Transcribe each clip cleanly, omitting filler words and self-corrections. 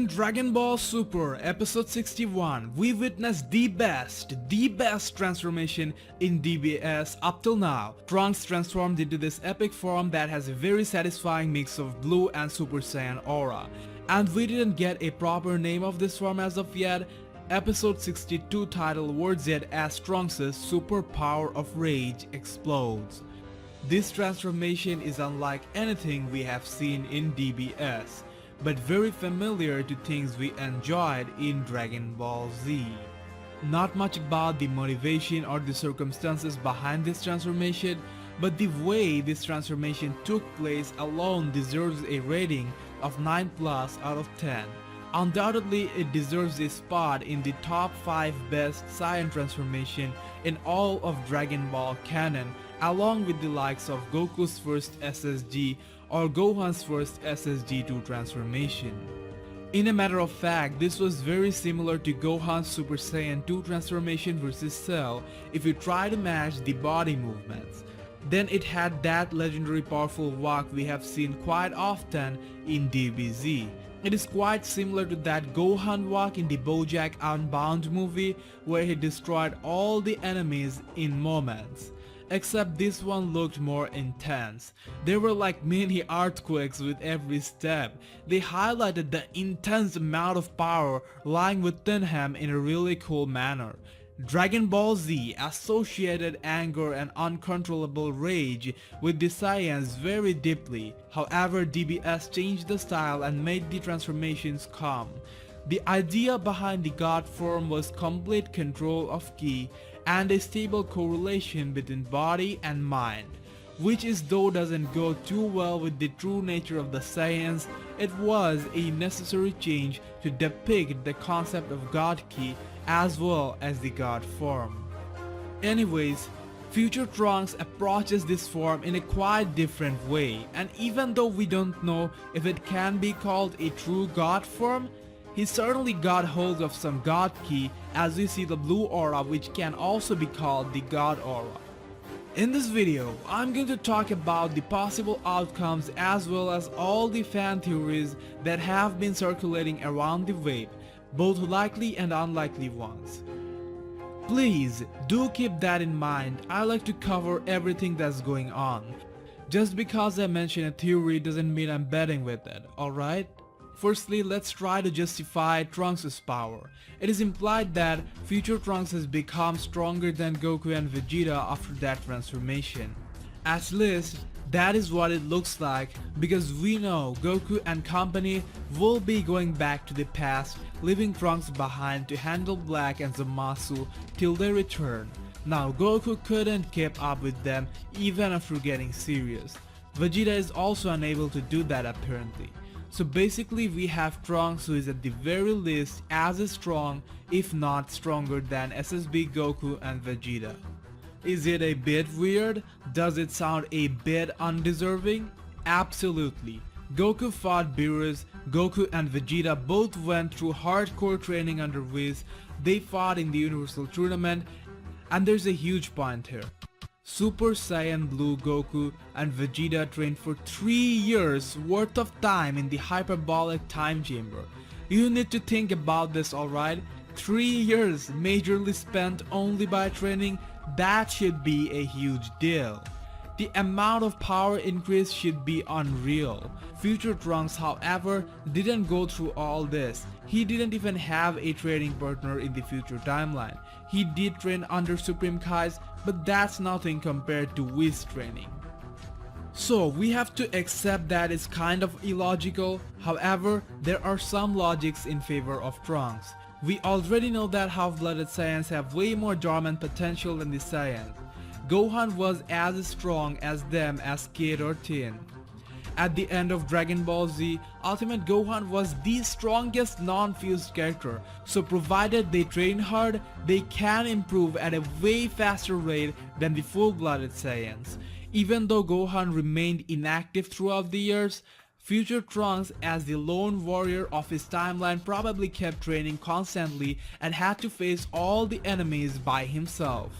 In Dragon Ball Super Episode 61, we witnessed the best transformation in DBS up till now. Trunks transformed into this epic form that has a very satisfying mix of blue and Super Saiyan aura. And we didn't get a proper name of this form as of yet. Episode 62 title words it as Trunks' superpower of rage explodes. This transformation is unlike anything we have seen in DBS, but very familiar to things we enjoyed in Dragon Ball Z. Not much about the motivation or the circumstances behind this transformation, but the way this transformation took place alone deserves a rating of 9+ out of 10. Undoubtedly, it deserves a spot in the top 5 best Saiyan transformation in all of Dragon Ball canon, along with the likes of Goku's first SSG or Gohan's first SSG2 transformation. In a matter of fact, this was very similar to Gohan's Super Saiyan 2 transformation versus Cell if you try to match the body movements. Then it had that legendary powerful walk we have seen quite often in DBZ. It is quite similar to that Gohan walk in the BoJack Unbound movie where he destroyed all the enemies in moments. Except this one looked more intense. There were like mini earthquakes with every step. They highlighted the intense amount of power lying within him in a really cool manner. Dragon Ball Z associated anger and uncontrollable rage with the Saiyans very deeply. However, DBS changed the style and made the transformations calm. The idea behind the God form was complete control of ki and a stable correlation between body and mind, which is though doesn't go too well with the true nature of the Saiyans. It was a necessary change to depict the concept of God ki as well as the God form. Anyways, future Trunks approaches this form in a quite different way, and even though we don't know if it can be called a true God form, he certainly got hold of some God ki, as we see the blue aura, which can also be called the God aura. In this video, I'm going to talk about the possible outcomes as well as all the fan theories that have been circulating around the web, both likely and unlikely ones. Please do keep that in mind. I like to cover everything that's going on. Just because I mention a theory doesn't mean I'm betting with it, alright? Firstly, let's try to justify Trunks' power. It is implied that future Trunks has become stronger than Goku and Vegeta after that transformation. At least, that is what it looks like, because we know Goku and Company will be going back to the past, leaving Trunks behind to handle Black and Zamasu till they return. Now, Goku couldn't keep up with them even after getting serious. Vegeta is also unable to do that apparently. So basically we have Trunks who is at the very least as strong, if not stronger than SSB Goku and Vegeta. Is it a bit weird? Does it sound a bit undeserving? Absolutely. Goku fought Beerus, Goku and Vegeta both went through hardcore training under Whis, they fought in the Universal Tournament, and there's a huge point here. Super Saiyan Blue Goku and Vegeta trained for 3 years worth of time in the hyperbolic time chamber. You need to think about this, alright? 3 years majorly spent only by training, that should be a huge deal. The amount of power increase should be unreal. Future Trunks, however, didn't go through all this. He didn't even have a training partner in the future timeline. He did train under Supreme Kais, but that's nothing compared to Whis training. So we have to accept that it's kind of illogical. However, there are some logics in favor of Trunks. We already know that half-blooded Saiyans have way more dormant potential than the Saiyans. Gohan was as strong as them as kid or teen. At the end of Dragon Ball Z, Ultimate Gohan was the strongest non-fused character, so provided they train hard, they can improve at a way faster rate than the full-blooded Saiyans. Even though Gohan remained inactive throughout the years, future Trunks as the lone warrior of his timeline probably kept training constantly and had to face all the enemies by himself.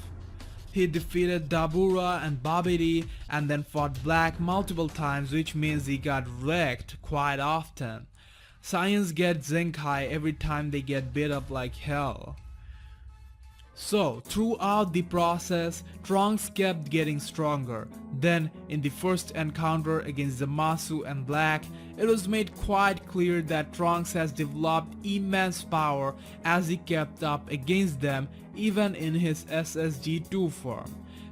He defeated Dabura and Babidi and then fought Black multiple times, which means he got wrecked quite often. Saiyans get Zenkai every time they get beat up like hell. So, throughout the process, Trunks kept getting stronger. Then, in the first encounter against Zamasu and Black, it was made quite clear that Trunks has developed immense power as he kept up against them even in his SSG2 form.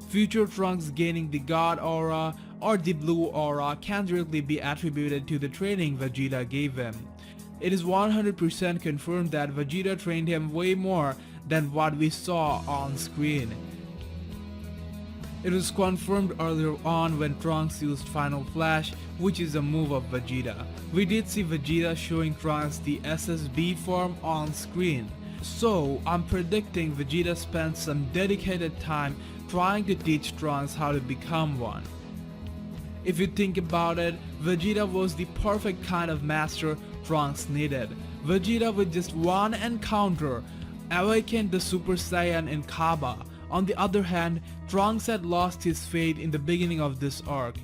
Future Trunks gaining the God Aura or the Blue Aura can directly be attributed to the training Vegeta gave him. It is 100% confirmed that Vegeta trained him way more than what we saw on screen. It was confirmed earlier on when Trunks used Final Flash, which is a move of Vegeta. We did see Vegeta showing Trunks the SSB form on screen. So I'm predicting Vegeta spent some dedicated time trying to teach Trunks how to become one. If you think about it, Vegeta was the perfect kind of master Trunks needed. Vegeta with just one encounter awakened the Super Saiyan in Kaba. On the other hand, Trunks had lost his faith in the beginning of this arc.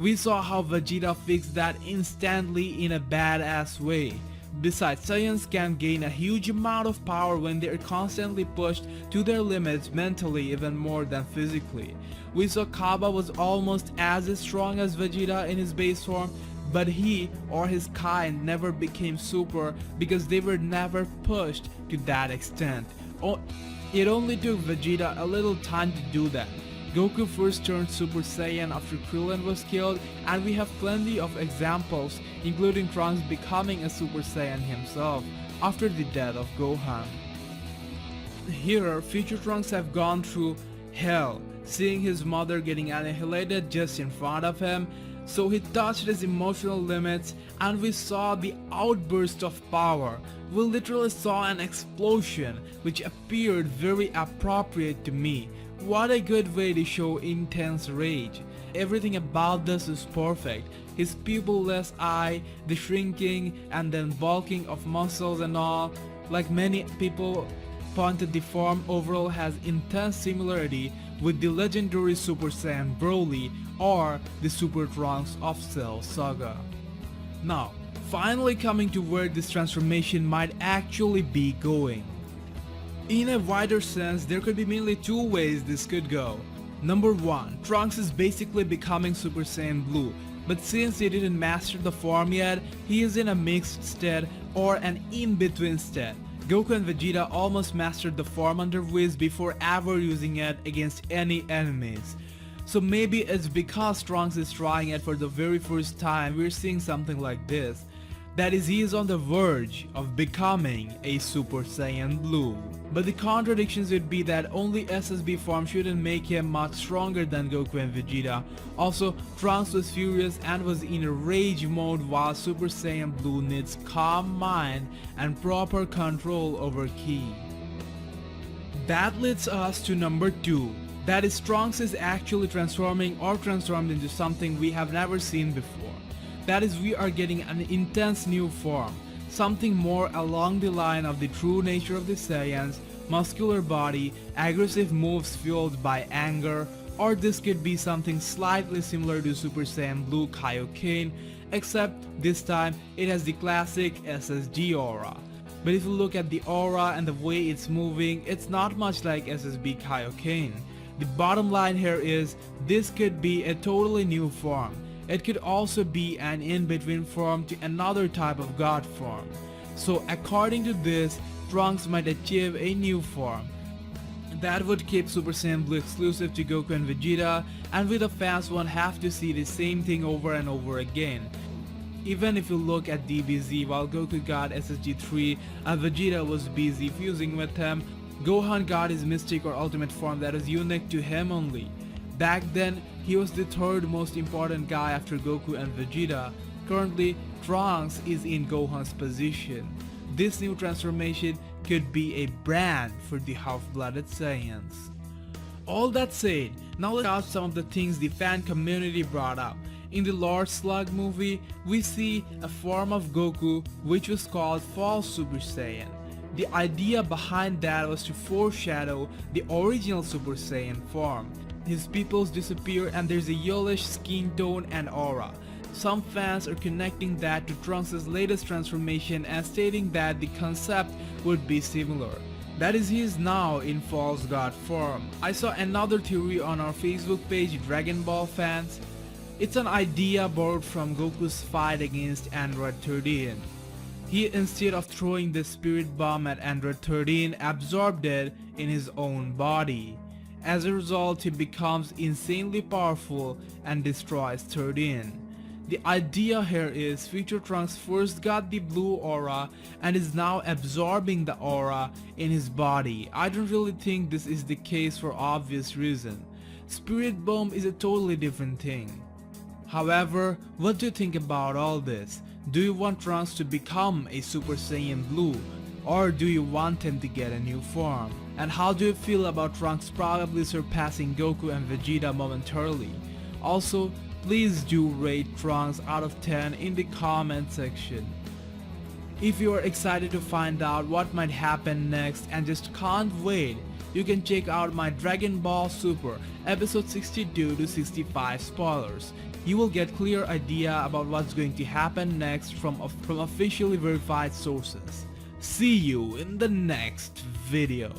We saw how Vegeta fixed that instantly in a badass way. Besides, Saiyans can gain a huge amount of power when they are constantly pushed to their limits mentally even more than physically. We saw Kaba was almost as strong as Vegeta in his base form, but he or his kind never became super because they were never pushed to that extent. It only took Vegeta a little time to do that. Goku first turned Super Saiyan after Krillin was killed, and we have plenty of examples, including Trunks becoming a Super Saiyan himself after the death of Gohan. Here, future Trunks have gone through hell, seeing his mother getting annihilated just in front of him, so he touched his emotional limits and we saw the outburst of power. We literally saw an explosion which appeared very appropriate to me. What a good way to show intense rage. Everything about this is perfect. His pupilless eye, the shrinking and then bulking of muscles and all. Like many people pointed, the form overall has intense similarity with the legendary Super Saiyan Broly or the Super Trunks of Cell Saga. Now, finally coming to where this transformation might actually be going. In a wider sense, there could be mainly two ways this could go. Number 1, Trunks is basically becoming Super Saiyan Blue, but since he didn't master the form yet, he is in a mixed state or an in-between state. Goku and Vegeta almost mastered the form under Whis before ever using it against any enemies. So maybe it's because Trunks is trying it for the very first time we're seeing something like this. That is, he is on the verge of becoming a Super Saiyan Blue. But the contradictions would be that only SSB form shouldn't make him much stronger than Goku and Vegeta. Also, Trunks was furious and was in a rage mode while Super Saiyan Blue needs calm mind and proper control over ki. That leads us to number 2. That is, Trunks is actually transforming or transformed into something we have never seen before. That is, we are getting an intense new form, something more along the line of the true nature of the Saiyans, muscular body, aggressive moves fueled by anger, or this could be something slightly similar to Super Saiyan Blue Kaioken, except this time it has the classic SSG aura. But if you look at the aura and the way it's moving, it's not much like SSB Kaioken. The bottom line here is, this could be a totally new form. It could also be an in-between form to another type of god form. So according to this, Trunks might achieve a new form. That would keep Super Saiyan Blue exclusive to Goku and Vegeta, and we the fans won't have to see the same thing over and over again. Even if you look at DBZ, while Goku got SSG3 and Vegeta was busy fusing with him, Gohan got his mystic or ultimate form that is unique to him only. Back then, he was the third most important guy after Goku and Vegeta. Currently, Trunks is in Gohan's position. This new transformation could be a brand for the half-blooded Saiyans. All that said, now let's out some of the things the fan community brought up. In the Lord Slug movie, we see a form of Goku which was called False Super Saiyan. The idea behind that was to foreshadow the original Super Saiyan form. His pupils disappear and there's a yellowish skin tone and aura. Some fans are connecting that to Trunks' latest transformation and stating that the concept would be similar. That is, he is now in false god form. I saw another theory on our Facebook page, Dragon Ball Fans. It's an idea borrowed from Goku's fight against Android 13. He, instead of throwing the spirit bomb at Android 13, absorbed it in his own body. As a result, he becomes insanely powerful and destroys 13. The idea here is future Trunks first got the blue aura and is now absorbing the aura in his body. I don't really think this is the case for obvious reason. Spirit bomb is a totally different thing. However, what do you think about all this? Do you want Trunks to become a Super Saiyan Blue, or do you want him to get a new form? And how do you feel about Trunks probably surpassing Goku and Vegeta momentarily? Also, please do rate Trunks out of 10 in the comment section. If you are excited to find out what might happen next and just can't wait, you can check out my Dragon Ball Super episode 62 to 65 spoilers. You will get clear idea about what's going to happen next from officially verified sources. See you in the next video.